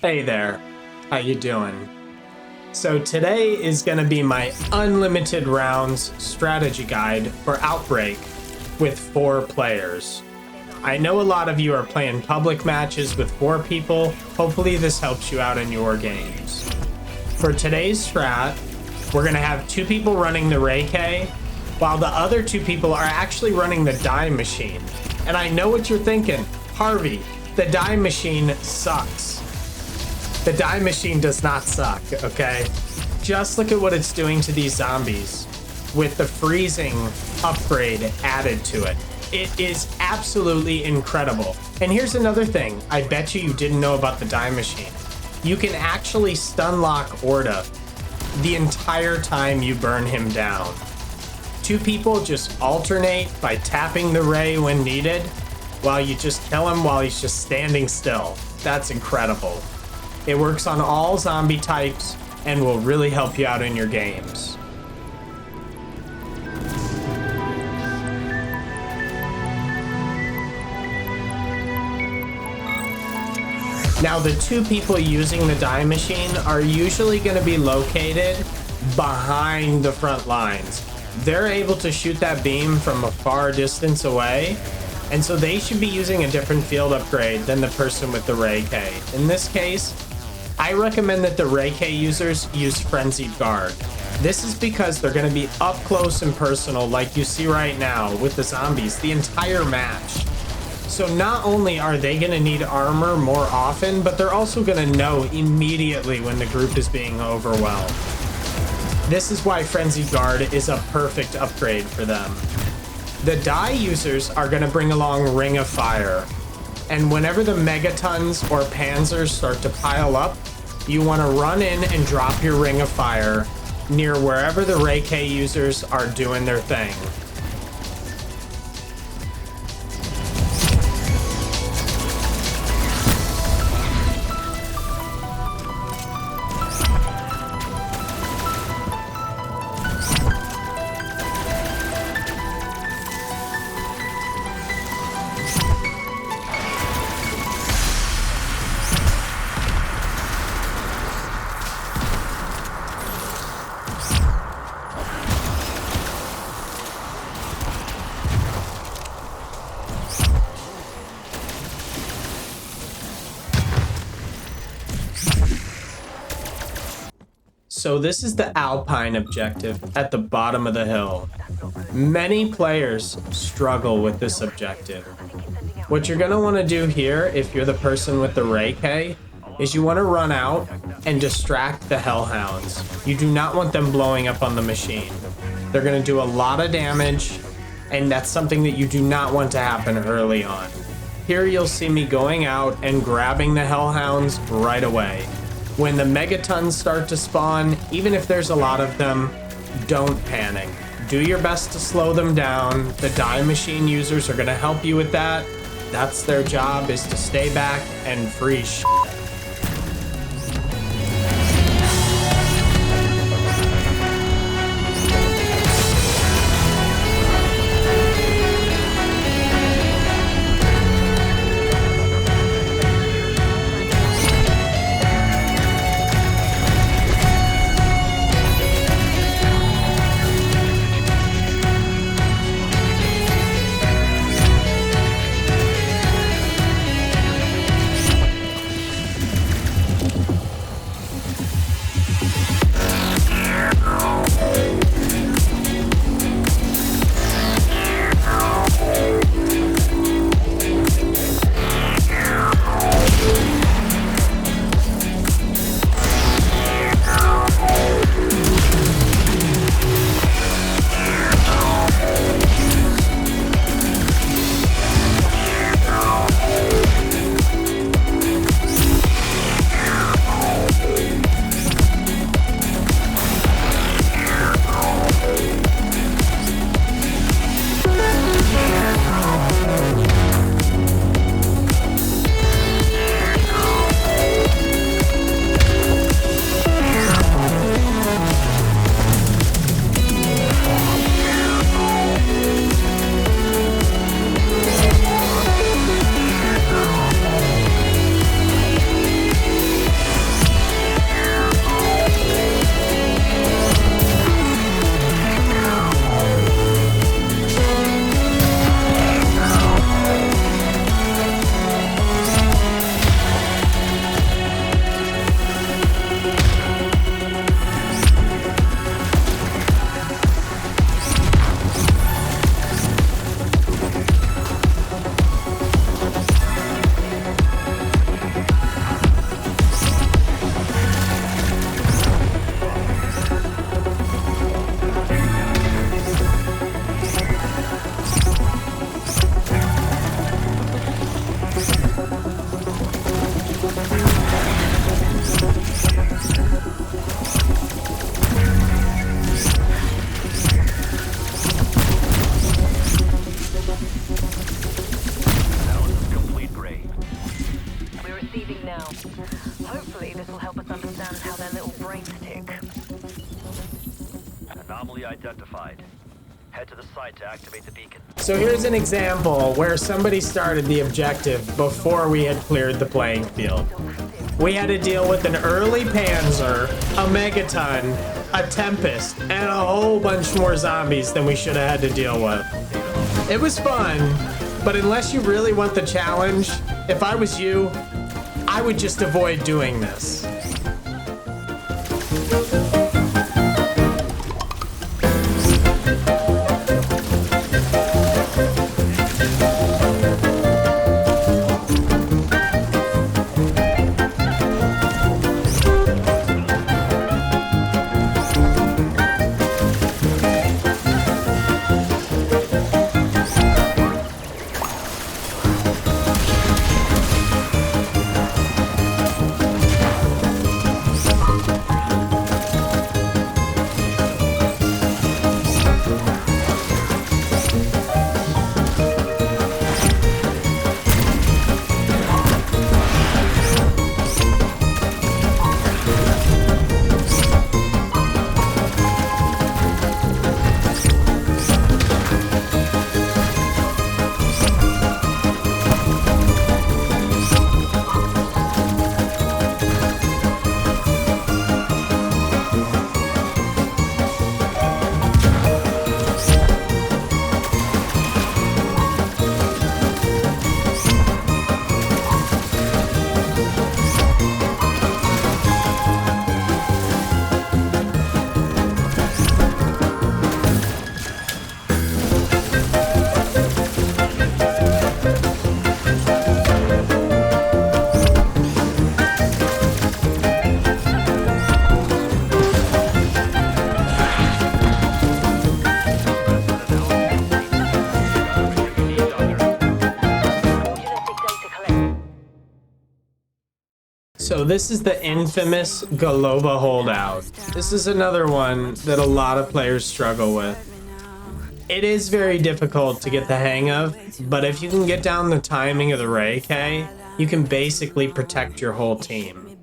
Hey there, how you doing? So today is going to be my unlimited rounds strategy guide for Outbreak with 4 players. I know a lot of you are playing public matches with 4 people. Hopefully this helps you out in your games. For today's strat, we're going to have 2 people running the Ray K, while the other 2 people are actually running the die machine. And I know what you're thinking, Harvey, the die machine sucks. The die machine does not suck, okay? Just look at what it's doing to these zombies with the freezing upgrade added to it. It is absolutely incredible. And here's another thing I bet you didn't know about the die machine. You can actually stun lock Orta the entire time you burn him down. 2 people just alternate by tapping the ray when needed, while you just kill him while he's just standing still. That's incredible. It works on all zombie types and will really help you out in your games. Now, the 2 people using the die machine are usually going to be located behind the front lines. They're able to shoot that beam from a far distance away, and so they should be using a different field upgrade than the person with the Ray K. In this case, I recommend that the Ray K users use Frenzied Guard. This is because they're going to be up close and personal like you see right now with the zombies the entire match. So not only are they going to need armor more often, but they're also going to know immediately when the group is being overwhelmed. This is why Frenzied Guard is a perfect upgrade for them. The die users are going to bring along Ring of Fire. And whenever the megatons or panzers start to pile up, you want to run in and drop your Ring of Fire near wherever the Ray K users are doing their thing. So this is the Alpine objective at the bottom of the hill. Many players struggle with this objective. What you're going to want to do here, if you're the person with the Ray K, is you want to run out and distract the Hellhounds. You do not want them blowing up on the machine. They're going to do a lot of damage, and that's something that you do not want to happen early on. Here you'll see me going out and grabbing the Hellhounds right away. When the megatons start to spawn, even if there's a lot of them, don't panic. Do your best to slow them down. The die machine users are going to help you with that. That's their job, is to stay back and freeze. Hopefully this will help us understand how their little brains tick. Anomaly identified. Head to the site to activate the beacon. So here's an example where somebody started the objective before we had cleared the playing field. We had to deal with an early Panzer, a Megaton, a Tempest, and a whole bunch more zombies than we should have had to deal with. It was fun, but unless you really want the challenge, if I was you, I would just avoid doing this. So this is the infamous Golova Holdout. This is another one that a lot of players struggle with. It is very difficult to get the hang of, but if you can get down the timing of the Ray K, you can basically protect your whole team.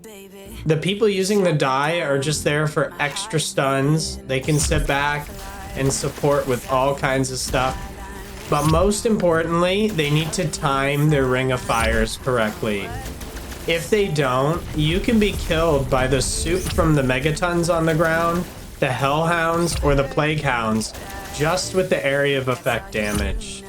The people using the die are just there for extra stuns. They can sit back and support with all kinds of stuff. But most importantly, they need to time their ring of fires correctly. If they don't, you can be killed by the soup from the Megatons on the ground, the Hellhounds, or the Plague Hounds, just with the area of effect damage.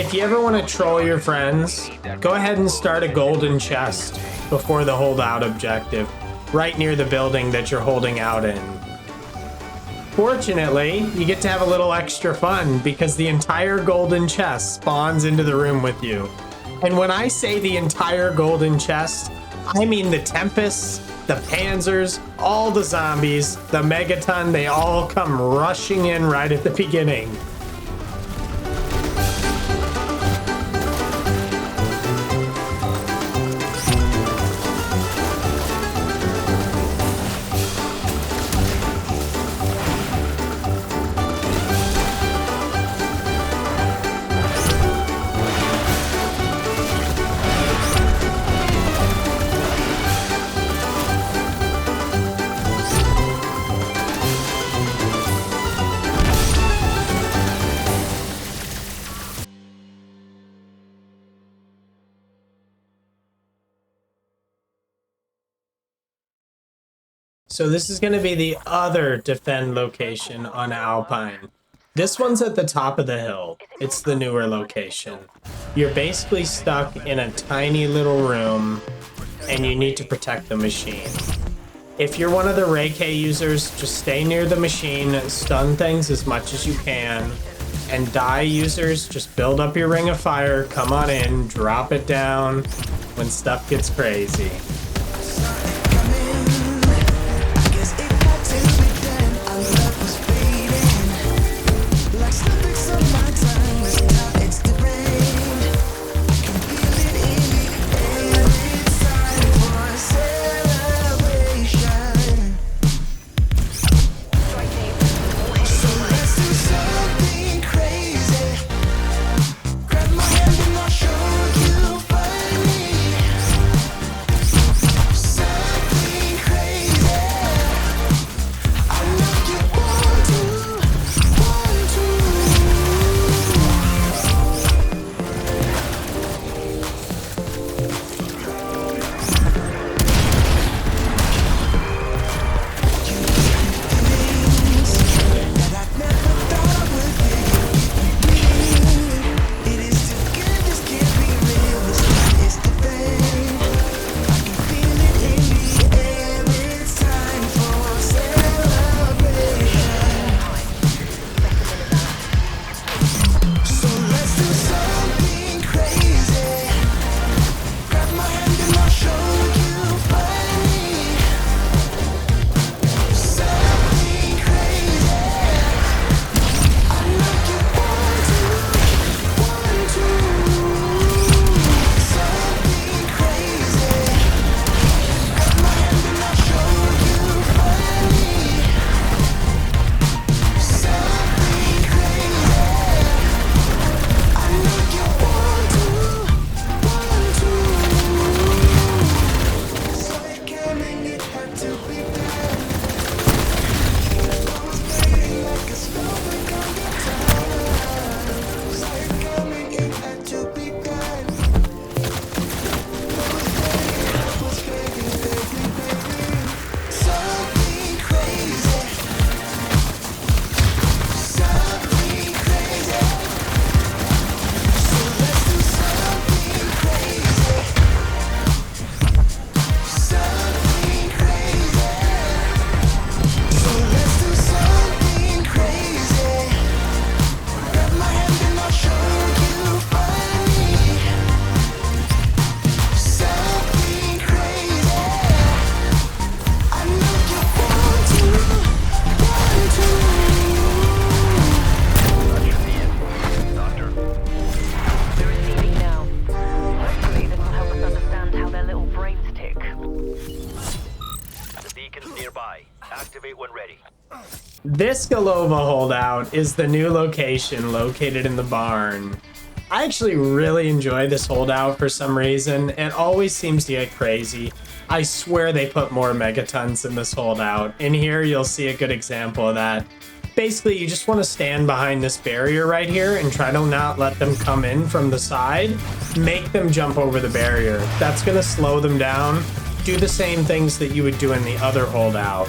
if you ever want to troll your friends, go ahead and start a golden chest before the holdout objective, right near the building that you're holding out in. Fortunately, you get to have a little extra fun because the entire golden chest spawns into the room with you. And when I say the entire golden chest, I mean the Tempests, the Panzers, all the zombies, the Megaton, they all come rushing in right at the beginning. So this is going to be the other defend location on Alpine. This one's at the top of the hill. It's the newer location. You're basically stuck in a tiny little room and you need to protect the machine. If you're one of the Reiki users, just stay near the machine, stun things as much as you can, and die users, just build up your ring of fire, come on in, drop it down when stuff gets crazy. This Golova holdout is the new location located in the barn. I actually really enjoy this holdout for some reason. It always seems to get crazy. I swear they put more megatons in this holdout. In here, you'll see a good example of that. Basically, you just want to stand behind this barrier right here and try to not let them come in from the side. Make them jump over the barrier. That's going to slow them down. Do the same things that you would do in the other holdout.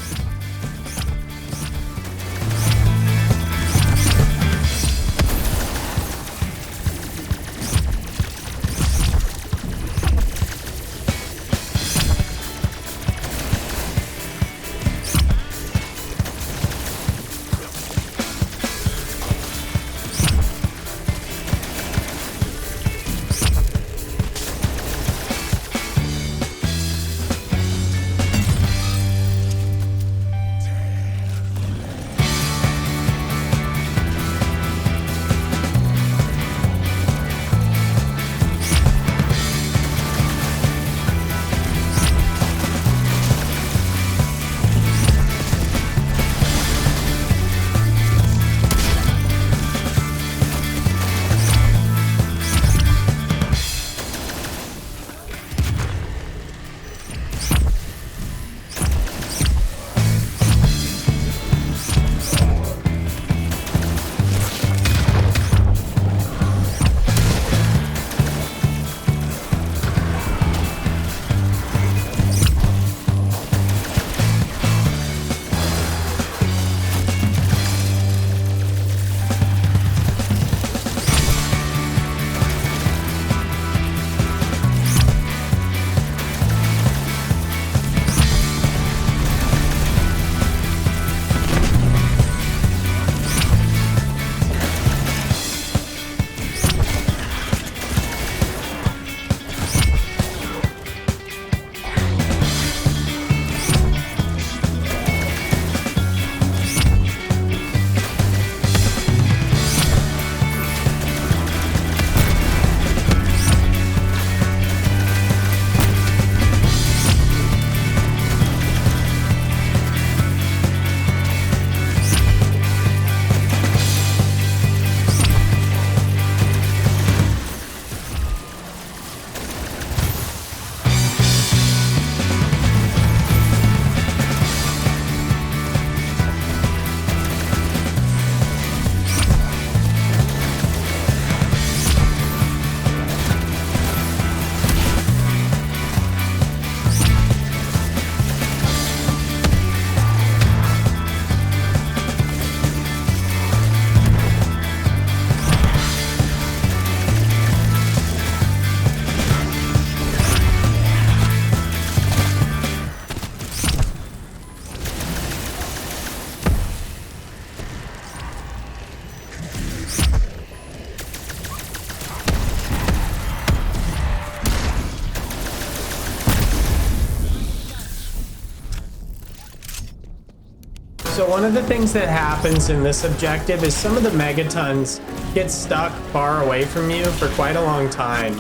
So one of the things that happens in this objective is some of the megatons get stuck far away from you for quite a long time.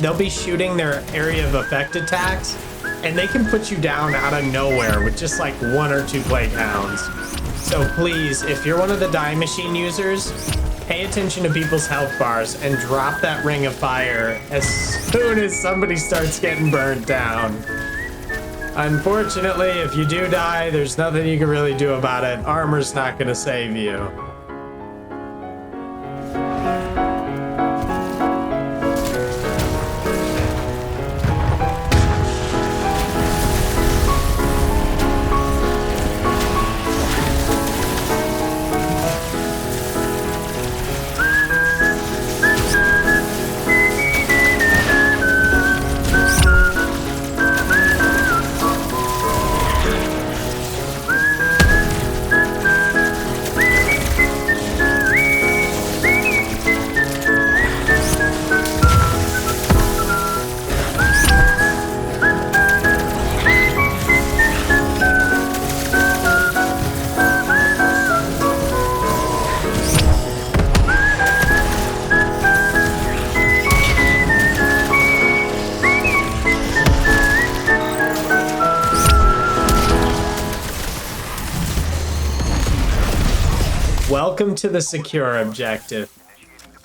They'll be shooting their area of effect attacks, and they can put you down out of nowhere with just like 1 or 2 play pounds. So please, if you're one of the die machine users, pay attention to people's health bars and drop that ring of fire as soon as somebody starts getting burnt down. Unfortunately, if you do die, there's nothing you can really do about it. Armor's not gonna save you. Welcome to the secure objective.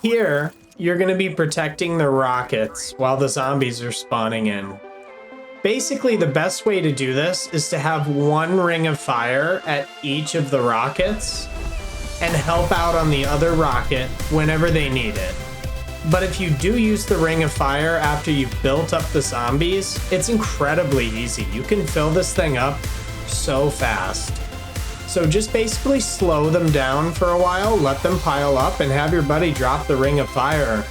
Here, you're going to be protecting the rockets while the zombies are spawning in. Basically, the best way to do this is to have 1 ring of fire at each of the rockets and help out on the other rocket whenever they need it. But if you do use the ring of fire after you've built up the zombies, it's incredibly easy. You can fill this thing up so fast. So just basically slow them down for a while, let them pile up, and have your buddy drop the ring of fire,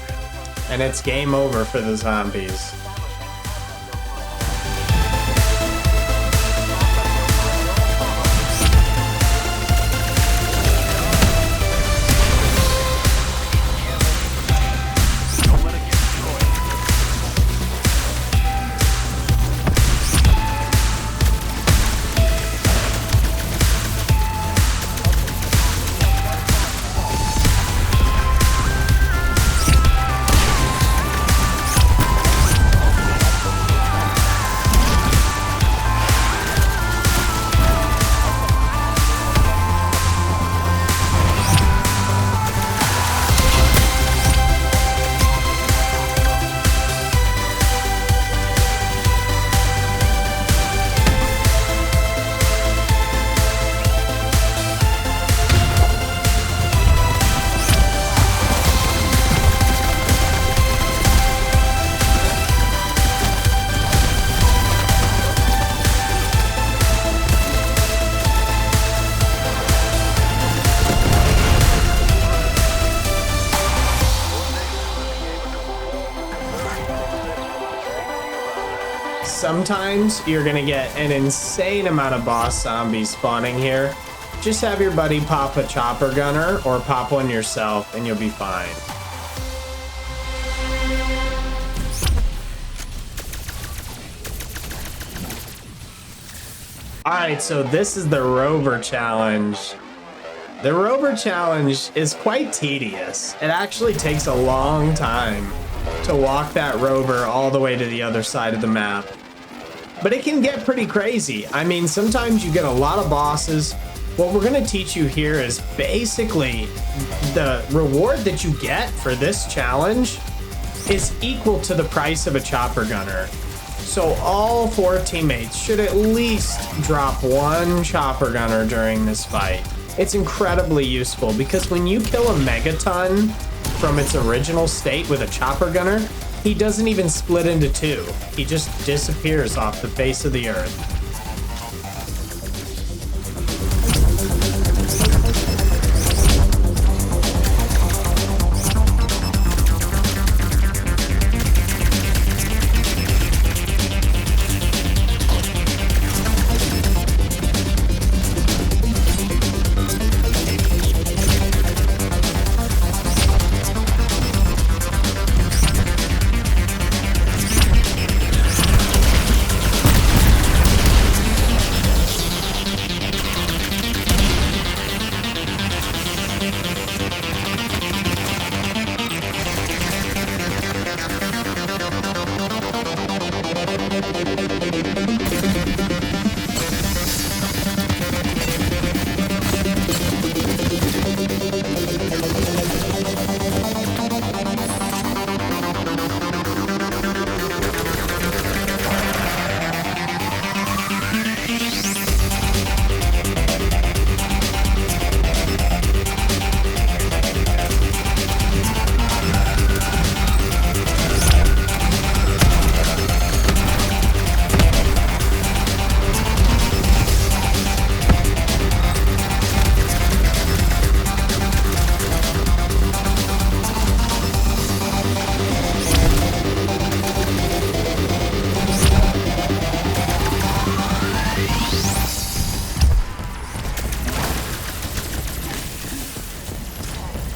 and it's game over for the zombies. Sometimes you're gonna get an insane amount of boss zombies spawning here. Just have your buddy pop a chopper gunner or pop one yourself and you'll be fine. Alright, so this is the rover challenge. The rover challenge is quite tedious. It actually takes a long time to walk that rover all the way to the other side of the map. But it can get pretty crazy. I mean, sometimes you get a lot of bosses. What we're gonna teach you here is basically the reward that you get for this challenge is equal to the price of a chopper gunner. So all 4 teammates should at least drop 1 chopper gunner during this fight. It's incredibly useful because when you kill a megaton from its original state with a chopper gunner, he doesn't even split into 2. He just disappears off the face of the earth.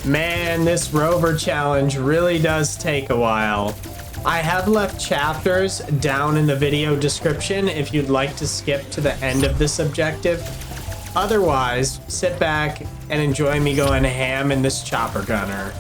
Man, this rover challenge really does take a while. I have left chapters down in the video description if you'd like to skip to the end of this objective. Otherwise, sit back and enjoy me going ham in this chopper gunner.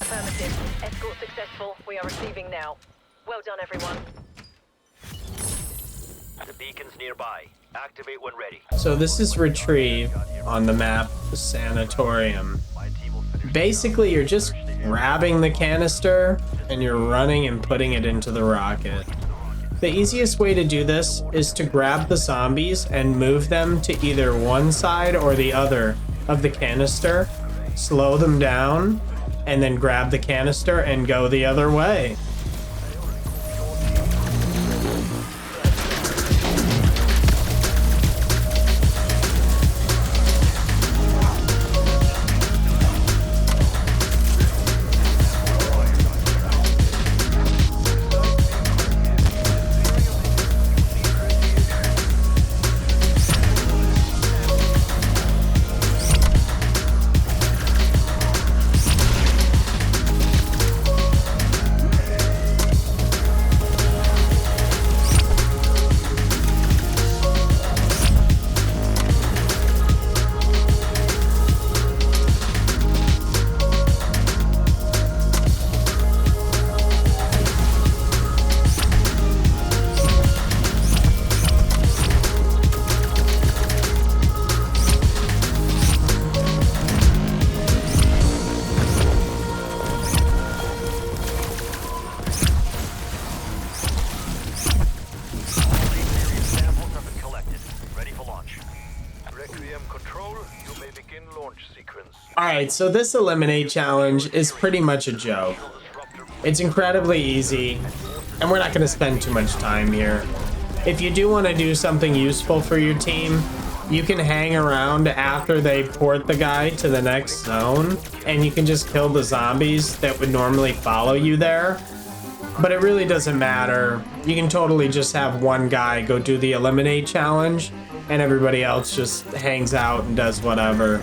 Affirmative. Escort successful. We are receiving now. Well done, everyone. The beacon's nearby. Activate when ready. So this is Retrieve on the map, Sanatorium. Basically, you're just grabbing the canister and you're running and putting it into the rocket. The easiest way to do this is to grab the zombies and move them to either one side or the other of the canister, slow them down, and then grab the canister and go the other way. Alright, so this eliminate challenge is pretty much a joke. It's incredibly easy, and we're not going to spend too much time here. If you do want to do something useful for your team, you can hang around after they port the guy to the next zone, and you can just kill the zombies that would normally follow you there. But it really doesn't matter. You can totally just have one guy go do the eliminate challenge, and everybody else just hangs out and does whatever.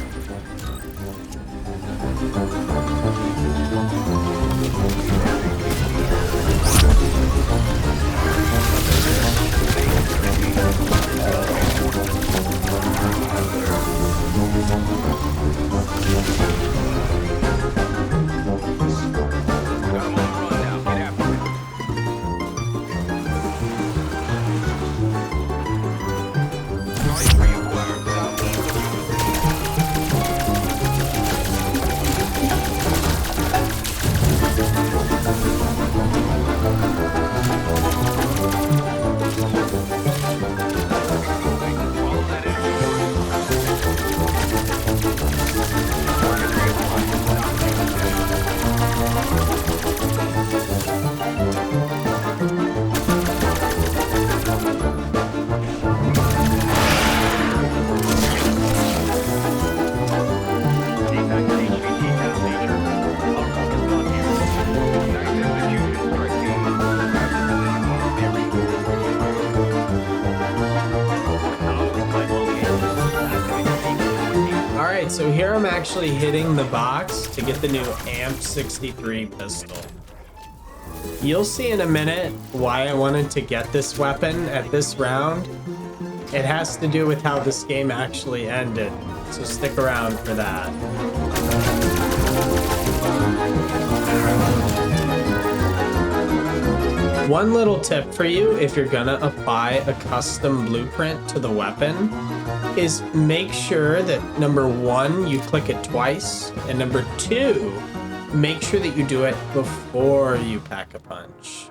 actually hitting the box to get the new AMP 63 pistol. You'll see in a minute why I wanted to get this weapon at this round. It has to do with how this game actually ended, so stick around for that. One little tip for you if you're gonna apply a custom blueprint to the weapon is make sure that number one, you click it twice, and number two, make sure that you do it before you pack a punch.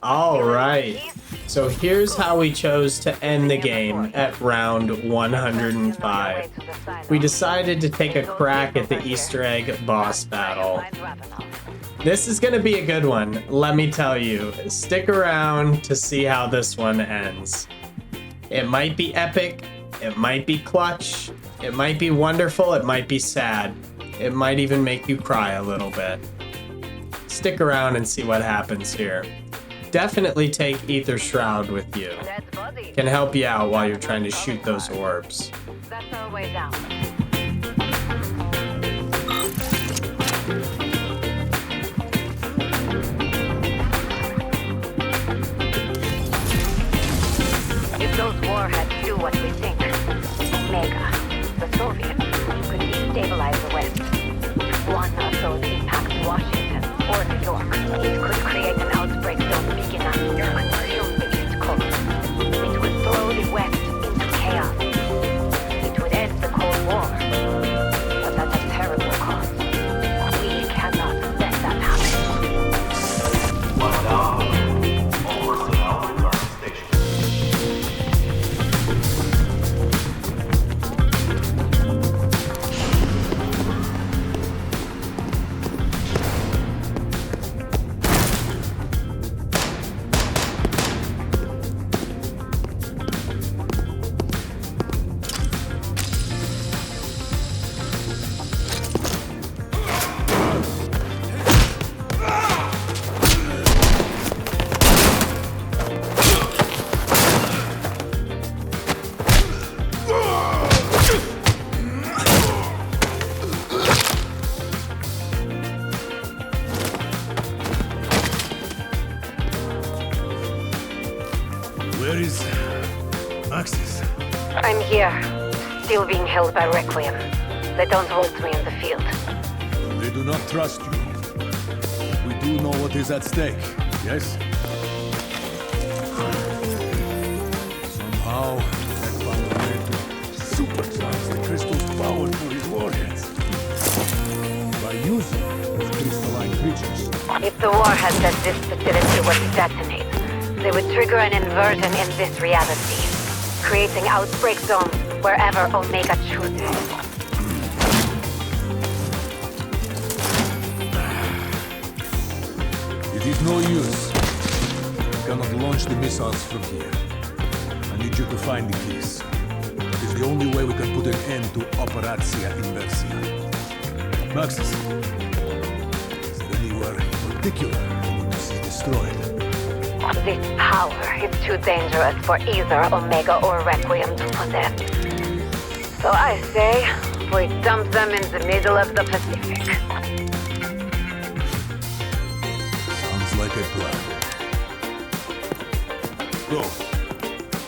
All right, so here's how we chose to end the game at round 105. We decided to take a crack at the Easter egg boss battle. This is gonna be a good one, let me tell you. Stick around to see how this one ends. It might be epic, it might be clutch, it might be wonderful, it might be sad. It might even make you cry a little bit. Stick around and see what happens here. Definitely take Ether Shroud with you. Can help you out while you're trying to shoot those orbs. That's our way down. If those warheads do what we think, Omega, the Soviets, could destabilize the West. One of those impacts Washington or New York. It could create an outbreak zone big enough to consume the East Coast. It would throw the West into chaos. It would end the Cold War. But that's a terrible cause. We cannot let that happen. One down. All personnel return to station. Where is Axis? I'm here, still being held by Requiem. They don't hold me in the field. They do not trust you. We do know what is at stake, yes? Somehow, I found a way to supercharge the crystal's power for his warheads. By using those crystalline creatures. If the warheads at this facility were to detonate, they would trigger an inversion in this reality, creating outbreak zones wherever Omega chooses. It is no use. I cannot launch the missiles from here. I need you to find the keys. It is the only way we can put an end to Operatia Inversia. Maxis, is there anywhere in particular you want to see destroyed? This power is too dangerous for either Omega or Requiem to possess. So I say, we dump them in the middle of the Pacific. Sounds like a plan. Go.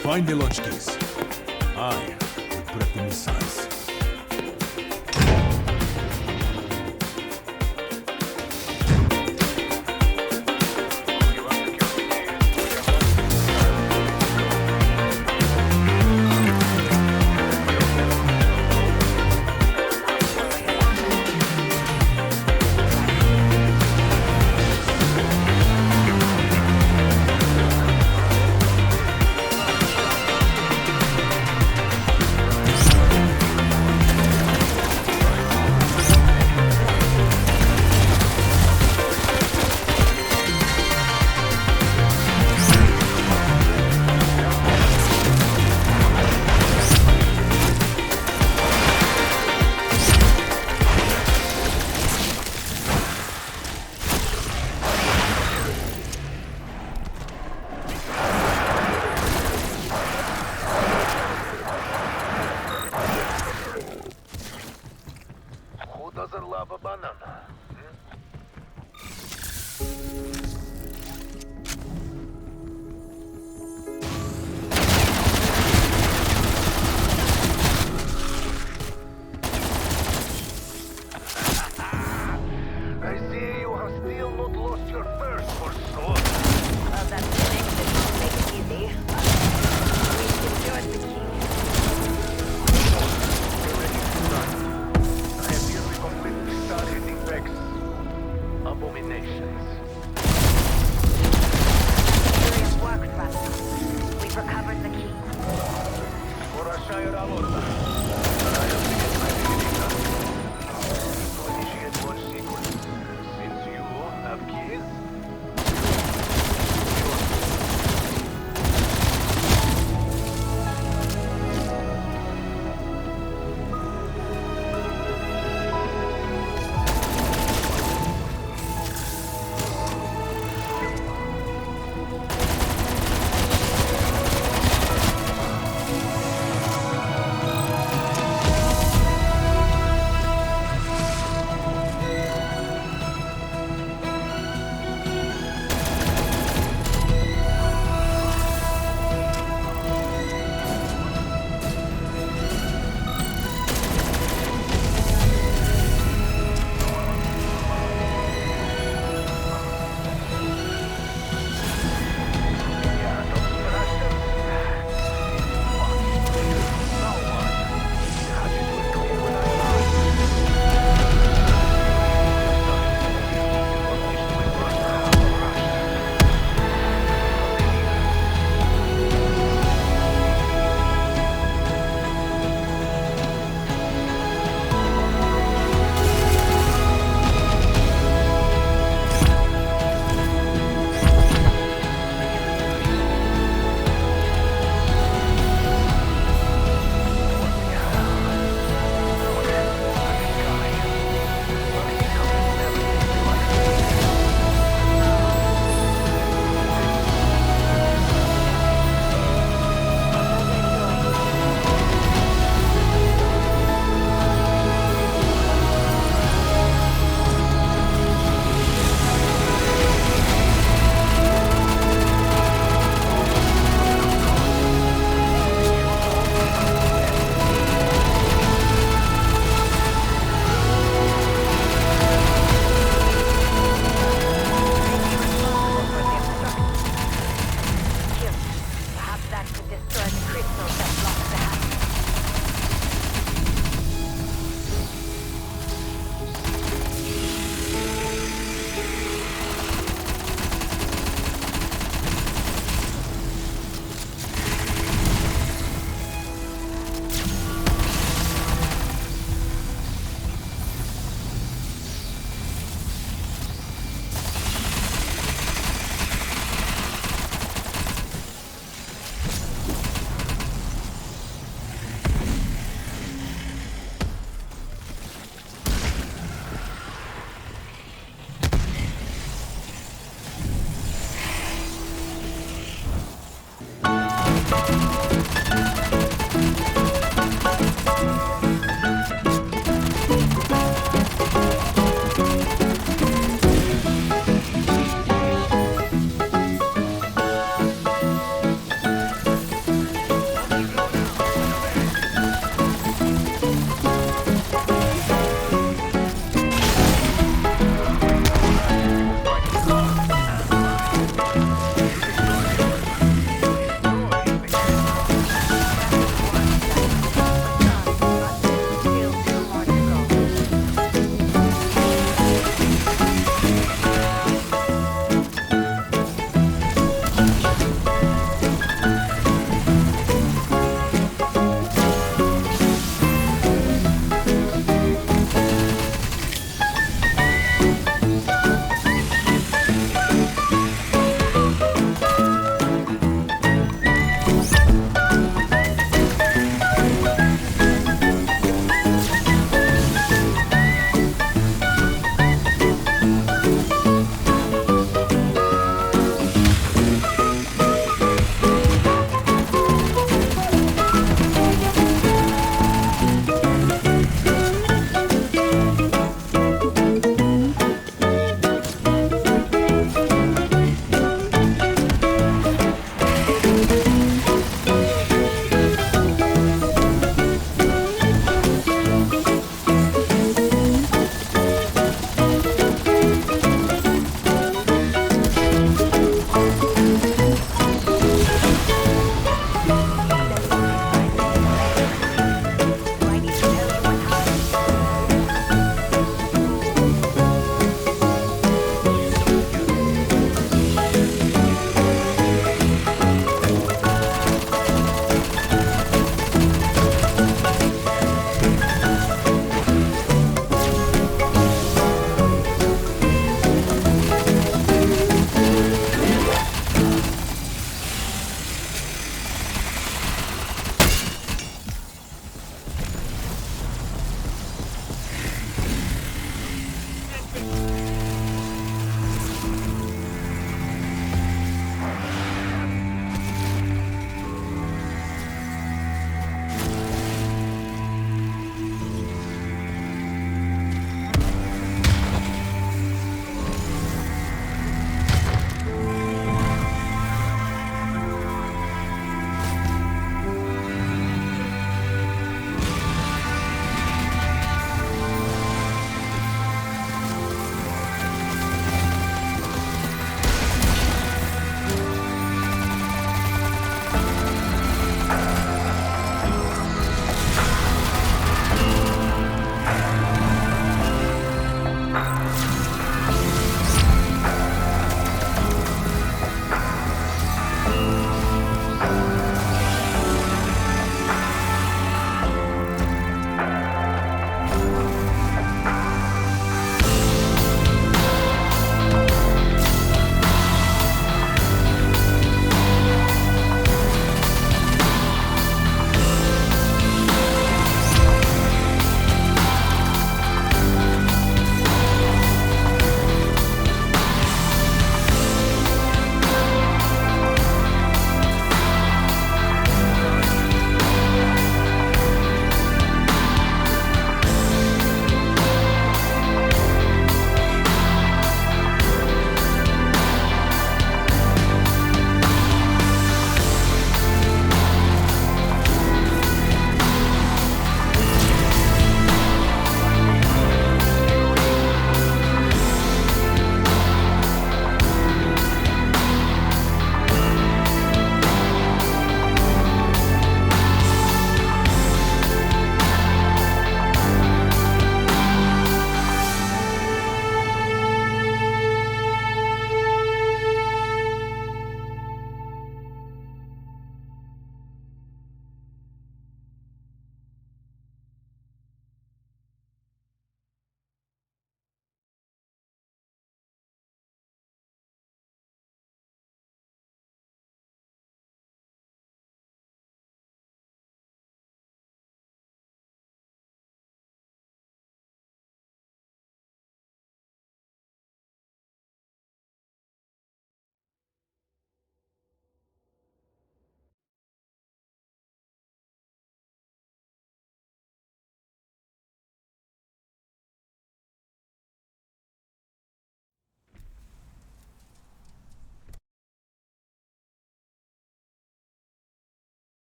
Find the launch keys. I will prep the missiles. love a banana. I see you have still not lost your thirst for sword. Well, that's the next that won't make it easy. We secured the key. We're ready to run. I appear we completely start hitting back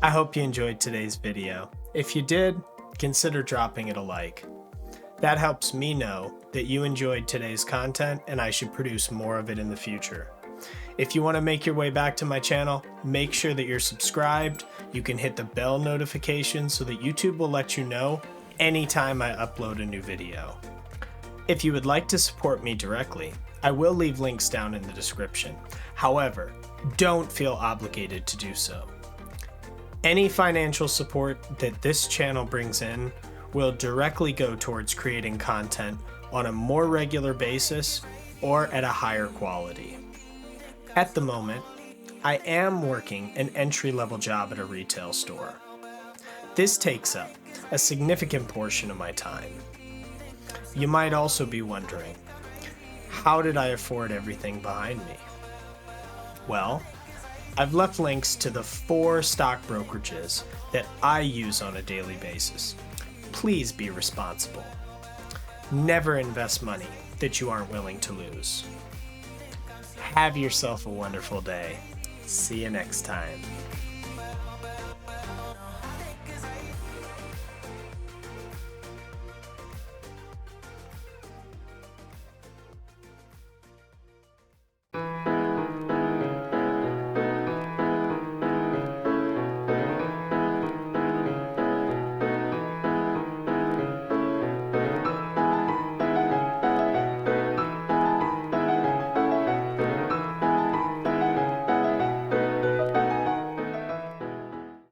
I hope you enjoyed today's video. If you did, consider dropping it a like. That helps me know that you enjoyed today's content and I should produce more of it in the future. If you want to make your way back to my channel, make sure that you're subscribed. You can hit the bell notification so that YouTube will let you know anytime I upload a new video. If you would like to support me directly, I will leave links down in the description. However, don't feel obligated to do so. Any financial support that this channel brings in will directly go towards creating content on a more regular basis or at a higher quality. At the moment, I am working an entry-level job at a retail store. This takes up a significant portion of my time. You might also be wondering, how did I afford everything behind me? Well, I've left links to the 4 stock brokerages that I use on a daily basis. Please be responsible. Never invest money that you aren't willing to lose. Have yourself a wonderful day. See you next time.